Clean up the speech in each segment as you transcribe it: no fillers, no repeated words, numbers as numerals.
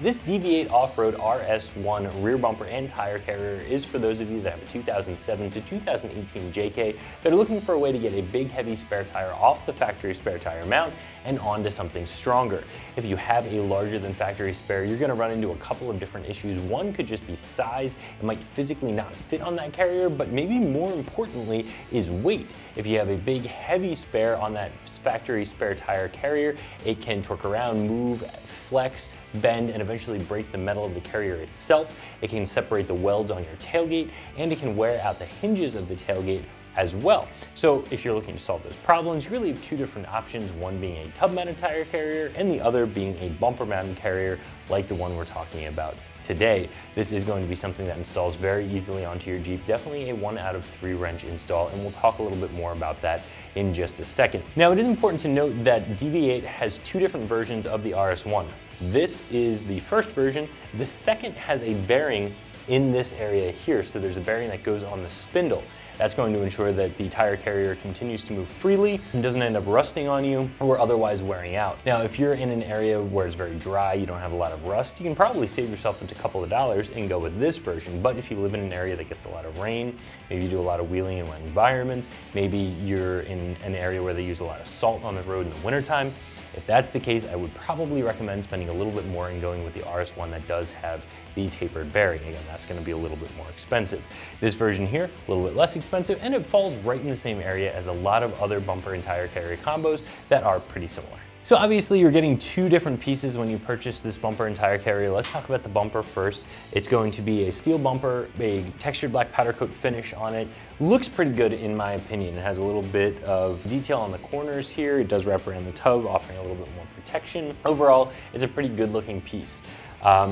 This DV8 off-road RS-1 rear bumper and tire carrier is for those of you that have a 2007 to 2018 JK that are looking for a way to get a big heavy spare tire off the factory spare tire mount and onto something stronger. If you have a larger than factory spare, you're going to run into a couple of different issues. One could just be size. It might physically not fit on that carrier, but maybe more importantly is weight. If you have a big heavy spare on that factory spare tire carrier, it can torque around, move, flex, bend, and eventually break the metal of the carrier itself. It can separate the welds on your tailgate, and it can wear out the hinges of the tailgate as well. So if you're looking to solve those problems, you really have two different options, one being a tub mounted tire carrier and the other being a bumper mounted carrier like the one we're talking about today. This is going to be something that installs very easily onto your Jeep, definitely a 1 out of 3 wrench install, and we'll talk a little bit more about that in just a second. Now, it is important to note that DV8 has two different versions of the RS-1. This is the first version. The second has a bearing in this area here. So there's a bearing that goes on the spindle. That's going to ensure that the tire carrier continues to move freely and doesn't end up rusting on you or otherwise wearing out. Now, if you're in an area where it's very dry, you don't have a lot of rust, you can probably save yourself a couple of dollars and go with this version. But if you live in an area that gets a lot of rain, maybe you do a lot of wheeling in wet environments, maybe you're in an area where they use a lot of salt on the road in the wintertime, if that's the case, I would probably recommend spending a little bit more and going with the RS-1 that does have the tapered bearing. Again, that's going to be a little bit more expensive. This version here, a little bit less expensive, and it falls right in the same area as a lot of other bumper and tire carrier combos that are pretty similar. So obviously you're getting two different pieces when you purchase this bumper and tire carrier. Let's talk about the bumper first. It's going to be a steel bumper, a textured black powder coat finish on it. Looks pretty good in my opinion. It has a little bit of detail on the corners here. It does wrap around the tub, offering a little bit more protection. Overall, it's a pretty good looking piece.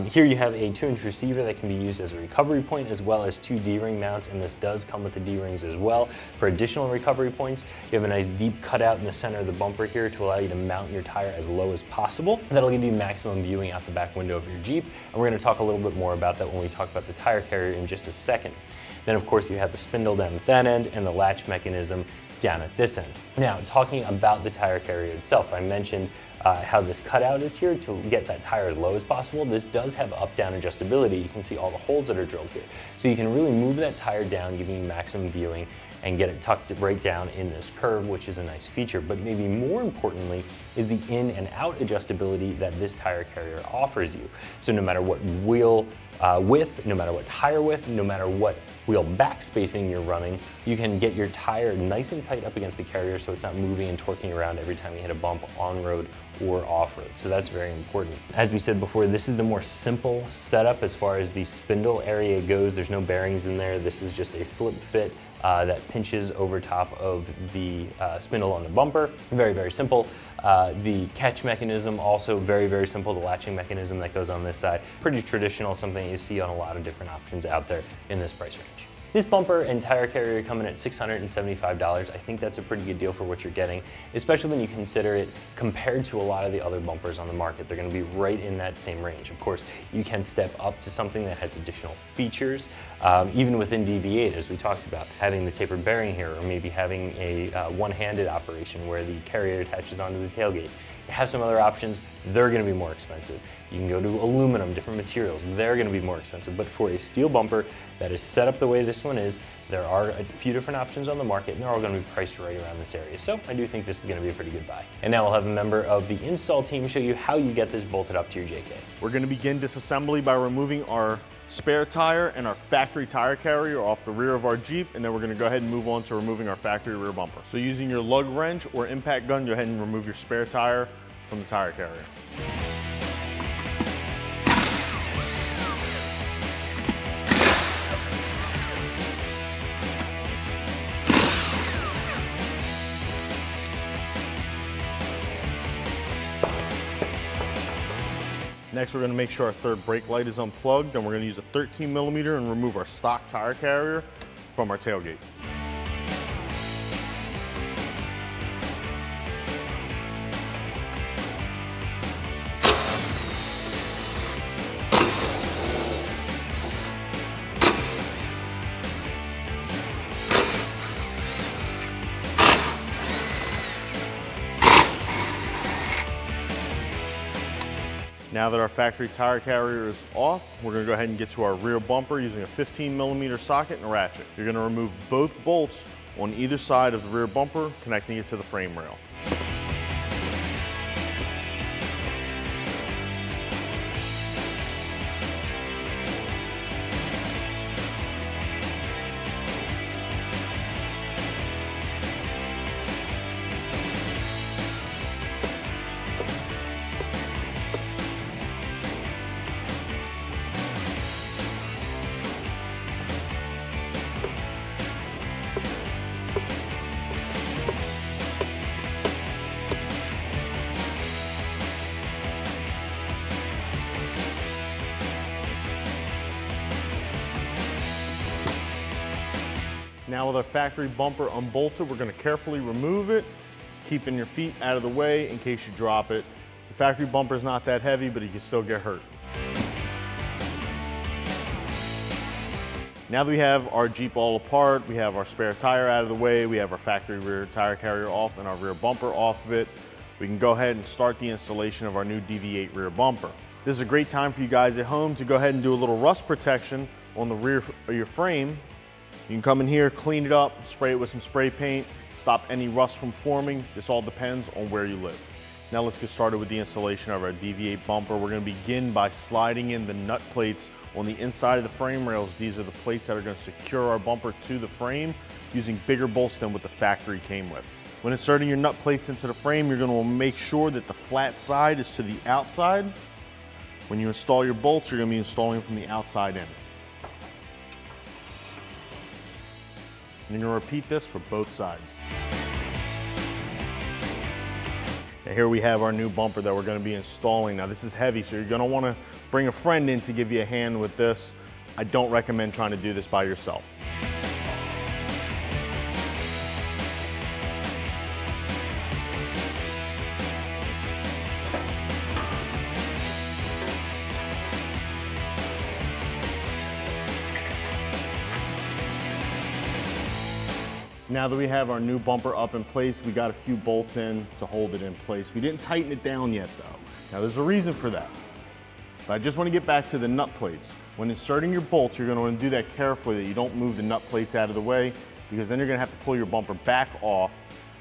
Here you have a 2-inch receiver that can be used as a recovery point, as well as 2 D-ring mounts, and this does come with the D-rings as well for additional recovery points. You have a nice deep cutout in the center of the bumper here to allow you to mount your tire as low as possible. That'll give you maximum viewing out the back window of your Jeep, and we're going to talk a little bit more about that when we talk about the tire carrier in just a second. Then of course you have the spindle down at that end and the latch mechanism down at this end. Now, talking about the tire carrier itself, I mentioned how this cutout is here to get that tire as low as possible. This does have up-down adjustability. You can see all the holes that are drilled here. So you can really move that tire down, giving you maximum viewing, and get it tucked right down in this curve, which is a nice feature. But maybe more importantly is the in and out adjustability that this tire carrier offers you. So no matter what wheel width, no matter what tire width, no matter what wheel back spacing you're running, you can get your tire nice and tight up against the carrier so it's not moving and torquing around every time you hit a bump on road or off road. So that's very important. As we said before, this is the more simple setup as far as the spindle area goes. There's no bearings in there. This is just a slip fit that pinches over top of the spindle on the bumper. Very, very simple. The catch mechanism, also very, very simple. The latching mechanism that goes on this side, pretty traditional, something you see on a lot of different options out there in this price range. This bumper and tire carrier come in at $675. I think that's a pretty good deal for what you're getting, especially when you consider it compared to a lot of the other bumpers on the market. They're going to be right in that same range. Of course, you can step up to something that has additional features, even within DV8, as we talked about, having the tapered bearing here, or maybe having a one-handed operation where the carrier attaches onto the tailgate. It has some other options. They're going to be more expensive. You can go to aluminum, different materials. They're going to be more expensive. But for a steel bumper that is set up the way this one is, there are a few different options on the market, and they're all going to be priced right around this area. So I do think this is going to be a pretty good buy. And now we'll have a member of the install team show you how you get this bolted up to your JK. We're going to begin disassembly by removing our spare tire and our factory tire carrier off the rear of our Jeep, and then we're going to go ahead and move on to removing our factory rear bumper. So using your lug wrench or impact gun, go ahead and remove your spare tire from the tire carrier. Next, we're going to make sure our third brake light is unplugged, and we're going to use a 13mm and remove our stock tire carrier from our tailgate. Now that our factory tire carrier is off, we're gonna go ahead and get to our rear bumper using a 15mm socket and a ratchet. You're gonna remove both bolts on either side of the rear bumper, connecting it to the frame rail. Now with our factory bumper unbolted, we're gonna carefully remove it, keeping your feet out of the way in case you drop it. The factory bumper is not that heavy, but you can still get hurt. Now that we have our Jeep all apart, we have our spare tire out of the way, we have our factory rear tire carrier off and our rear bumper off of it, we can go ahead and start the installation of our new DV8 rear bumper. This is a great time for you guys at home to go ahead and do a little rust protection on the rear of your frame. You can come in here, clean it up, spray it with some spray paint, stop any rust from forming. This all depends on where you live. Now let's get started with the installation of our DV8 bumper. We're gonna begin by sliding in the nut plates on the inside of the frame rails. These are the plates that are gonna secure our bumper to the frame using bigger bolts than what the factory came with. When inserting your nut plates into the frame, you're gonna make sure that the flat side is to the outside. When you install your bolts, you're gonna be installing them from the outside in. And you're gonna repeat this for both sides. Now here we have our new bumper that we're gonna be installing. Now this is heavy, so you're gonna wanna bring a friend in to give you a hand with this. I don't recommend trying to do this by yourself. Now that we have our new bumper up in place, we got a few bolts in to hold it in place. We didn't tighten it down yet though. Now there's a reason for that. But I just want to get back to the nut plates. When inserting your bolts, you're going to want to do that carefully, that you don't move the nut plates out of the way, because then you're going to have to pull your bumper back off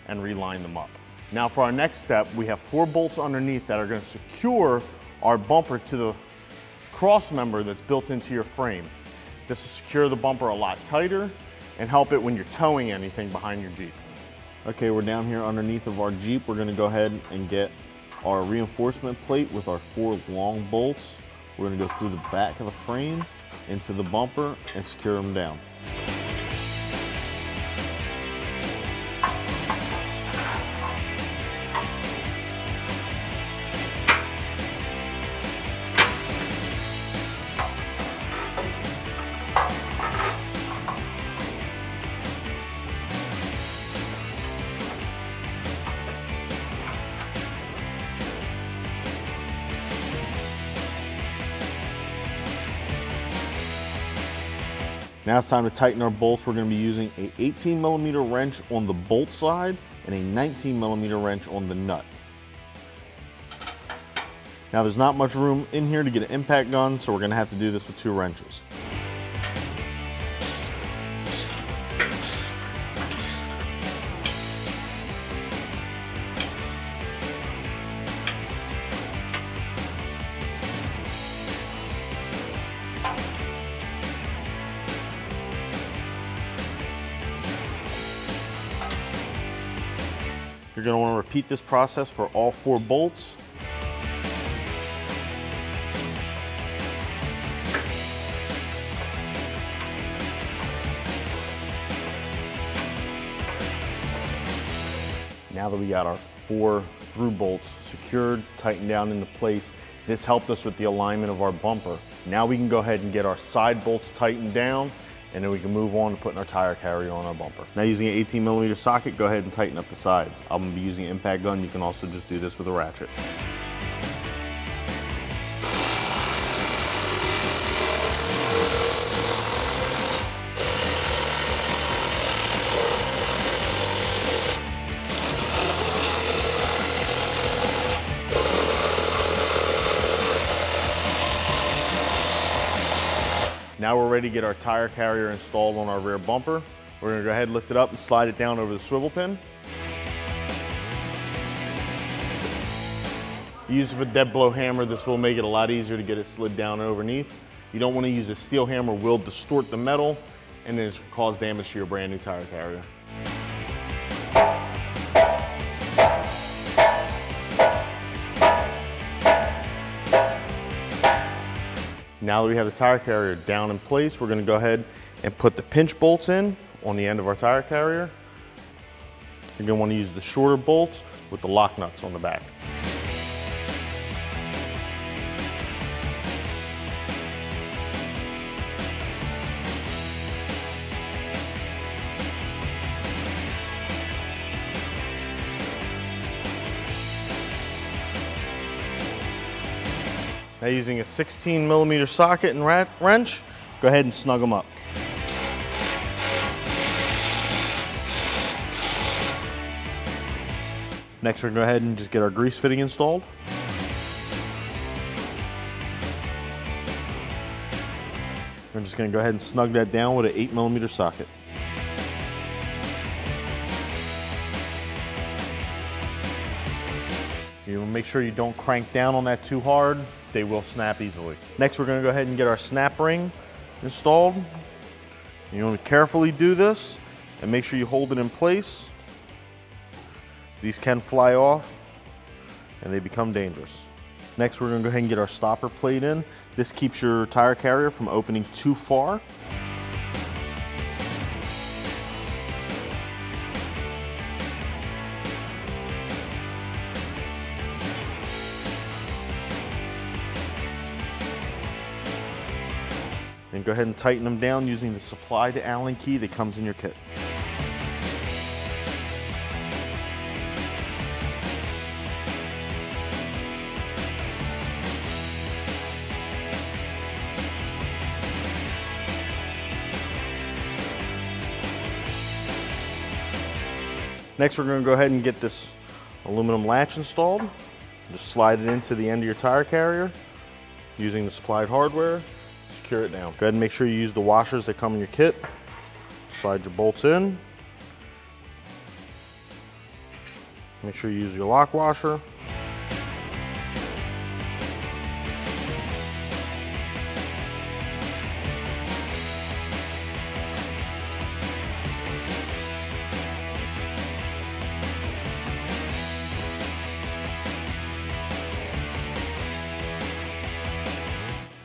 and reline them up. Now for our next step, we have 4 bolts underneath that are going to secure our bumper to the cross member that's built into your frame. This will secure the bumper a lot tighter and help it when you're towing anything behind your Jeep. Okay, we're down here underneath of our Jeep. We're gonna go ahead and get our reinforcement plate with our 4 long bolts. We're gonna go through the back of the frame into the bumper and secure them down. Now it's time to tighten our bolts. We're going to be using a 18mm wrench on the bolt side and a 19mm wrench on the nut. Now there's not much room in here to get an impact gun, so we're going to have to do this with 2 wrenches. You're going to want to repeat this process for all 4 bolts. Now that we got our 4 through bolts secured, tightened down into place, this helped us with the alignment of our bumper. Now we can go ahead and get our side bolts tightened down, and then we can move on to putting our tire carrier on our bumper. Now using an 18mm socket, go ahead and tighten up the sides. I'm gonna be using an impact gun. You can also just do this with a ratchet. Now we're ready to get our tire carrier installed on our rear bumper. We're gonna go ahead and lift it up and slide it down over the swivel pin. Use a dead blow hammer. This will make it a lot easier to get it slid down underneath. You don't want to use a steel hammer, will distort the metal and then cause damage to your brand new tire carrier. Now that we have the tire carrier down in place, we're going to go ahead and put the pinch bolts in on the end of our tire carrier. You're going to want to use the shorter bolts with the lock nuts on the back. Now using a 16mm socket and wrench, go ahead and snug them up. Next we're going to go ahead and just get our grease fitting installed. We're just going to go ahead and snug that down with an 8mm socket. You want to make sure you don't crank down on that too hard. They will snap easily. Next, we're going to go ahead and get our snap ring installed. You want to carefully do this and make sure you hold it in place. These can fly off and they become dangerous. Next, we're going to go ahead and get our stopper plate in. This keeps your tire carrier from opening too far. And go ahead and tighten them down using the supplied Allen key that comes in your kit. Next, we're going to go ahead and get this aluminum latch installed. Just slide it into the end of your tire carrier using the supplied hardware. Secure it down. Go ahead and make sure you use the washers that come in your kit. Slide your bolts in. Make sure you use your lock washer.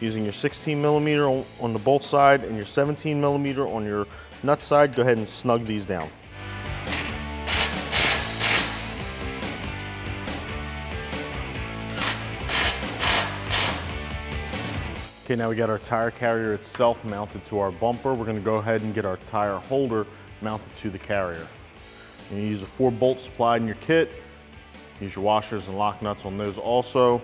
Using your 16mm on the bolt side and your 17mm on your nut side, go ahead and snug these down. Okay, now we got our tire carrier itself mounted to our bumper. We're going to go ahead and get our tire holder mounted to the carrier. You use a 4-bolt supplied in your kit. Use your washers and lock nuts on those also.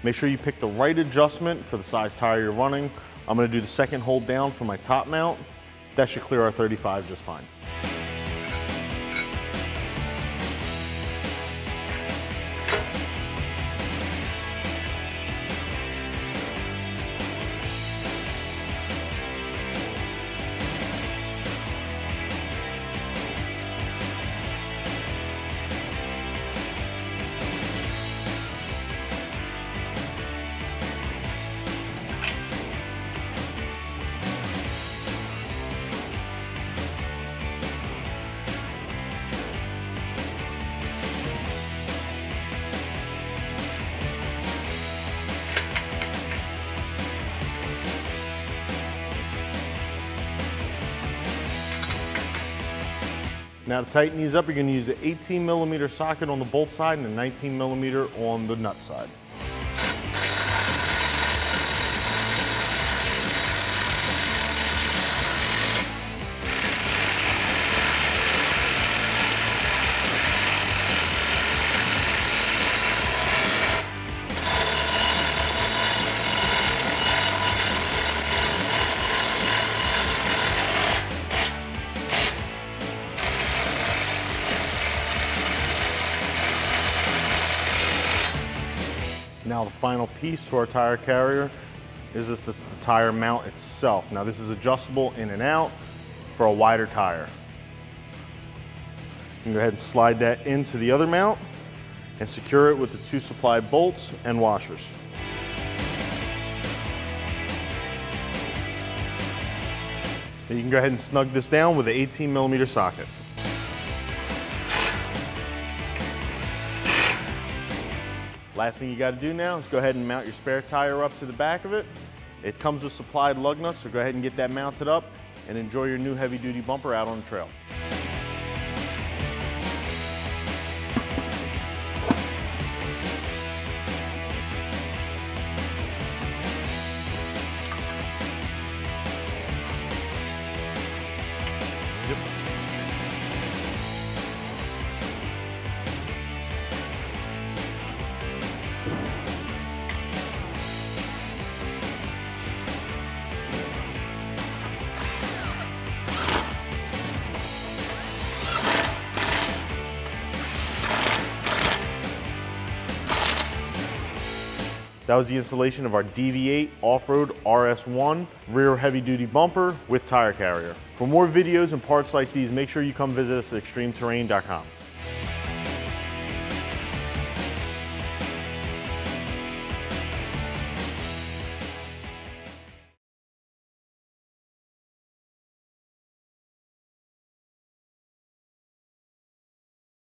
Make sure you pick the right adjustment for the size tire you're running. I'm going to do the second hold down for my top mount. That should clear our 35 just fine. Now to tighten these up, you're going to use an 18mm socket on the bolt side and a 19mm on the nut side. Now the final piece to our tire carrier is this the tire mount itself. Now this is adjustable in and out for a wider tire. You can go ahead and slide that into the other mount and secure it with the 2 supplied bolts and washers. Then you can go ahead and snug this down with an 18mm socket. Last thing you got to do now is go ahead and mount your spare tire up to the back of it. It comes with supplied lug nuts, so go ahead and get that mounted up and enjoy your new heavy duty bumper out on the trail. That was the installation of our DV8 off-road RS-1 rear heavy-duty bumper with tire carrier. For more videos and parts like these, make sure you come visit us at ExtremeTerrain.com.